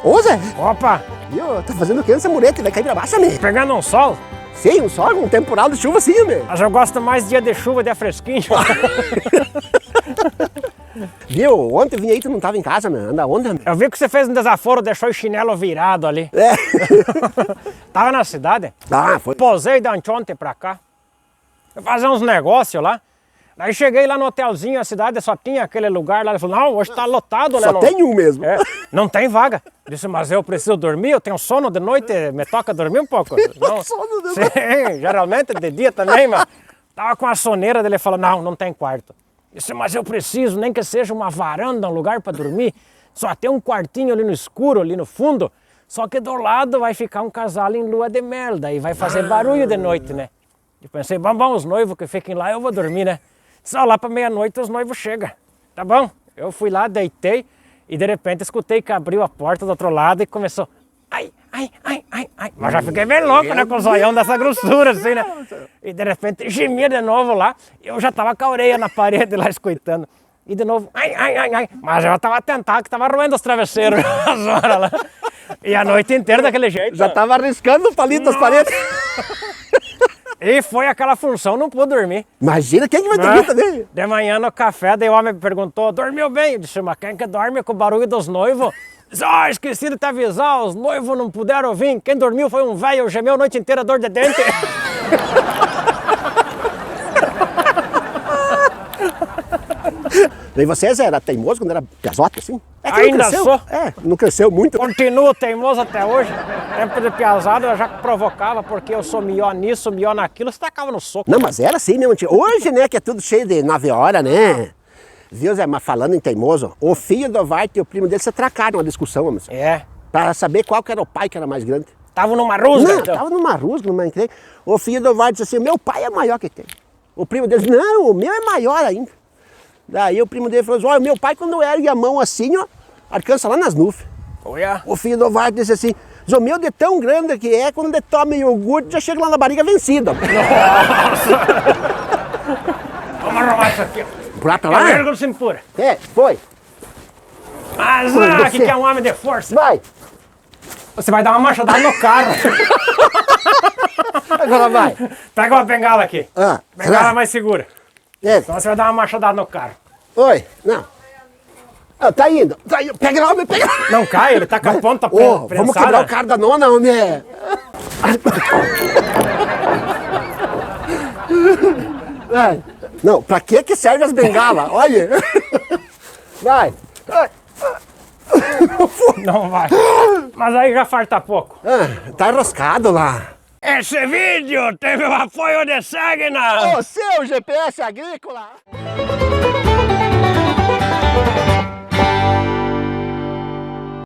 Ô, Zé, Opa, viu? Tá fazendo o que nessa mureta? Vai cair pra baixo, amigo? pegando um sol. Sim, um sol, um temporal de chuva, sim, amigo. Mas eu gosto mais de dia de chuva, dia fresquinho. Viu? Ontem eu vim aí, tu não tava em casa, meu. Anda onde, amigo? Eu vi que você fez um desaforo, deixou o chinelo virado ali. É. Tava na cidade. Ah, foi. Posei de anteontem pra cá. Fui fazer uns negócios lá. Daí cheguei lá no hotelzinho, a cidade só tinha aquele lugar lá. Ele falou, não, hoje tá lotado, né? Só não... tem um mesmo. É, não tem vaga. Disse, mas eu preciso dormir, eu tenho sono de noite, me toca dormir um pouco. Não, Sono de sim, geralmente de dia também, mas tava com a soneira dele, ele falou, não tem quarto. Disse, mas eu preciso, nem que seja uma varanda, um lugar para dormir. Só tem um quartinho ali no escuro, ali no fundo. Só que do lado vai ficar um casal em lua de mel, daí vai fazer barulho de noite, né? Eu pensei, bom, os noivos que fiquem lá, eu vou dormir, né? Só lá para meia-noite os noivos chegam. Tá bom? Eu fui lá, deitei e de repente escutei que abriu a porta do outro lado e começou... Ai. Mas já fiquei bem louco, né? Com o zoião dessa grossura, assim, né? E de repente gemia de novo lá. Eu já tava com a orelha na parede lá escutando. E de novo, ai. Mas eu tava tentado que tava roendo os travesseiros as horas lá. E a noite inteira daquele jeito. Já tava arriscando o palito das paredes. E foi aquela função, não pude dormir. Imagina, quem que vai dormir também? De manhã no café, daí o homem me perguntou, dormiu bem? Eu disse, mas quem que dorme com o barulho dos noivos? Disse, esqueci de te avisar, os noivos não puderam vir. Quem dormiu foi um velho, gemeu a noite inteira, dor de dente. E você, Zé, era teimoso quando era piazote, assim? É que Ainda não cresceu. sou. É, não cresceu muito. Continuo teimoso até hoje. Tempo de piazada eu já provocava, porque eu sou melhor nisso, melhor naquilo, você tacava no soco. Não, mas era assim mesmo. Hoje, né, que é tudo cheio de 9 horas, né? Viu, Zé, mas falando em teimoso, o filho do Vart e o primo dele se atracaram uma discussão, homem. É. Pra saber qual que era o pai que era mais grande. Tava numa rusga, Não, então. tava numa rusga, numa encrenca. O filho do Vart disse assim, meu pai é maior que tem. O primo dele disse, não, o meu é maior ainda. Daí o primo dele falou assim, olha, meu pai quando ergue a mão assim, ó, alcança lá nas nuvens. Olha. O filho do Vart disse assim, o meu de tão grande que é, quando ele toma iogurte, já chega lá na barriga vencida. Vamos arrumar isso aqui. Empurrar pra lá? Primeiro não se empura. É, foi. Mas, Você. que é um homem de força. Vai. Você vai dar uma machadada no carro. Agora vai. Pega uma bengala aqui. Ah, Bengala será? mais segura. É. Senão você vai dar uma machadada no carro. Oi, não. Ah, tá indo. Pega lá, homem, pega. Não cai, ele tá com a ponta Ô, prensada. vamos quebrar o carro da nona, homem. Vai. Não, pra que serve as bengalas? Olha. Vai. Não vai. Mas aí já farta pouco. Ah, tá enroscado lá. Esse vídeo teve o apoio de Sagna. O seu GPS agrícola.